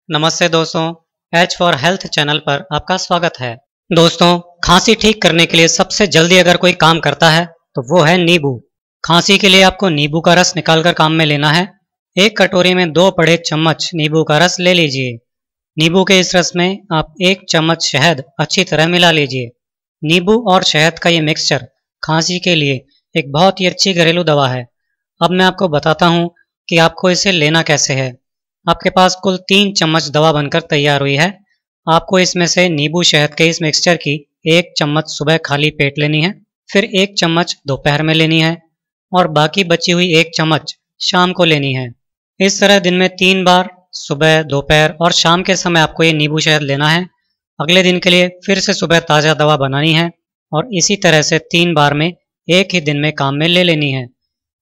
नमस्ते दोस्तों, H for health channel पर आपका स्वागत है। दोस्तों, खांसी ठीक करने के लिए सबसे जल्दी अगर कोई काम करता है तो वो है नींबू। खांसी के लिए आपको नींबू का रस निकालकर काम में लेना है। एक कटोरी में 2 बड़े चम्मच नींबू का रस ले लीजिए। नींबू के इस रस में आप 1 चम्मच शहद अच्छी तरह मिला लीजिए। नींबू और शहद का ये मिक्सचर खांसी के लिए एक बहुत ही अच्छी घरेलू दवा है। अब मैं आपको बताता हूँ कि आपको इसे लेना कैसे है। आपके पास कुल 3 चम्मच दवा बनकर तैयार हुई है। आपको इसमें से नींबू शहद के इस मिक्सचर की 1 चम्मच सुबह खाली पेट लेनी है, फिर 1 चम्मच दोपहर में लेनी है और बाकी बची हुई 1 चम्मच शाम को लेनी है। इस तरह दिन में 3 बार सुबह, दोपहर और शाम के समय आपको ये नींबू शहद लेना है। अगले दिन के लिए फिर से सुबह ताज़ा दवा बनानी है और इसी तरह से 3 बार में एक ही दिन में काम में ले लेनी है।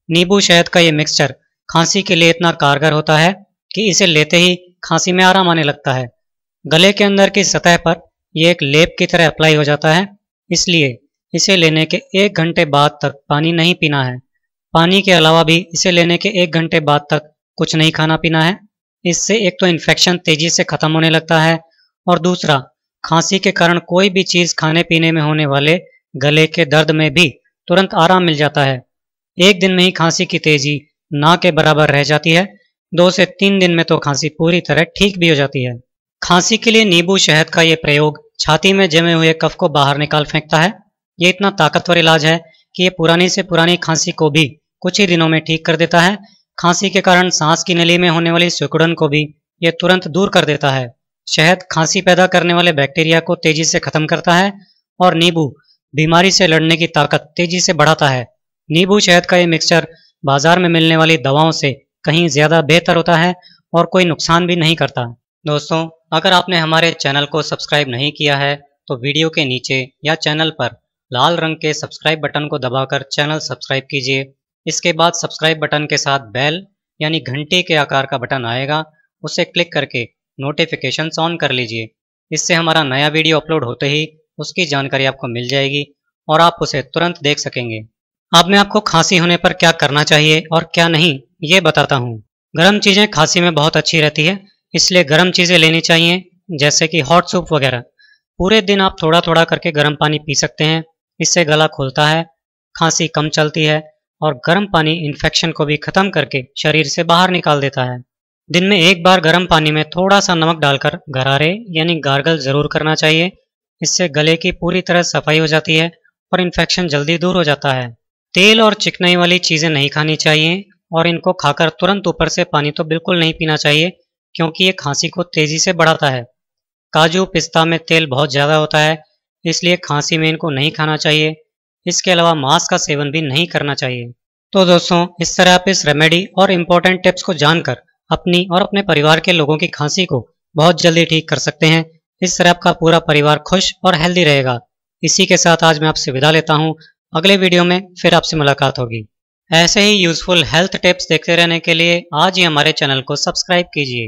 नींबू शहद का ये मिक्सचर खांसी के लिए इतना कारगर होता है कि इसे लेते ही खांसी में आराम आने लगता है। गले के अंदर की सतह पर यह एक लेप की तरह अप्लाई हो जाता है, इसलिए इसे लेने के 1 घंटे बाद तक पानी नहीं पीना है। पानी के अलावा भी इसे लेने के 1 घंटे बाद तक कुछ नहीं खाना पीना है। इससे एक तो इन्फेक्शन तेजी से खत्म होने लगता है और दूसरा, खांसी के कारण कोई भी चीज़ खाने पीने में होने वाले गले के दर्द में भी तुरंत आराम मिल जाता है। 1 दिन में ही खांसी की तेजी ना के बराबर रह जाती है। 2 से 3 दिन में तो खांसी पूरी तरह ठीक भी हो जाती है। खांसी के लिए नींबू शहद का ये प्रयोग छाती में जमे हुए कफ को बाहर निकाल फेंकता है। ये इतना ताकतवर इलाज है कि ये पुरानी से पुरानी खांसी को भी कुछ ही दिनों में ठीक कर देता है। खांसी के कारण सांस की नली में होने वाली सिकुड़न को भी ये तुरंत दूर कर देता है। शहद खांसी पैदा करने वाले बैक्टीरिया को तेजी से खत्म करता है और नींबू बीमारी से लड़ने की ताकत तेजी से बढ़ाता है। नींबू शहद का ये मिक्सचर बाजार में मिलने वाली दवाओं से कहीं ज़्यादा बेहतर होता है और कोई नुकसान भी नहीं करता। दोस्तों, अगर आपने हमारे चैनल को सब्सक्राइब नहीं किया है तो वीडियो के नीचे या चैनल पर लाल रंग के सब्सक्राइब बटन को दबाकर चैनल सब्सक्राइब कीजिए। इसके बाद सब्सक्राइब बटन के साथ बेल यानी घंटे के आकार का बटन आएगा, उसे क्लिक करके नोटिफिकेशंस ऑन कर लीजिए। इससे हमारा नया वीडियो अपलोड होते ही उसकी जानकारी आपको मिल जाएगी और आप उसे तुरंत देख सकेंगे। अब मैं आपको खांसी होने पर क्या करना चाहिए और क्या नहीं ये बताता हूँ। गर्म चीज़ें खांसी में बहुत अच्छी रहती है, इसलिए गर्म चीज़ें लेनी चाहिए, जैसे कि हॉट सूप वगैरह। पूरे दिन आप थोड़ा थोड़ा करके गर्म पानी पी सकते हैं। इससे गला खुलता है, खांसी कम चलती है और गर्म पानी इन्फेक्शन को भी ख़त्म करके शरीर से बाहर निकाल देता है। दिन में 1 बार गर्म पानी में थोड़ा सा नमक डालकर गरारे यानी गार्गल ज़रूर करना चाहिए। इससे गले की पूरी तरह सफाई हो जाती है और इन्फेक्शन जल्दी दूर हो जाता है। तेल और चिकनाई वाली चीज़ें नहीं खानी चाहिए और इनको खाकर तुरंत ऊपर से पानी तो बिल्कुल नहीं पीना चाहिए, क्योंकि ये खांसी को तेज़ी से बढ़ाता है। काजू पिस्ता में तेल बहुत ज़्यादा होता है, इसलिए खांसी में इनको नहीं खाना चाहिए। इसके अलावा मांस का सेवन भी नहीं करना चाहिए। तो दोस्तों, इस तरह आप इस रेमेडी और इम्पोर्टेंट टिप्स को जानकर अपनी और अपने परिवार के लोगों की खांसी को बहुत जल्दी ठीक कर सकते हैं। इस तरह आपका पूरा परिवार खुश और हेल्दी रहेगा। इसी के साथ आज मैं आपसे विदा लेता हूँ। अगले वीडियो में फिर आपसे मुलाकात होगी। ऐसे ही यूजफुल हेल्थ टिप्स देखते रहने के लिए आज ही हमारे चैनल को सब्सक्राइब कीजिए।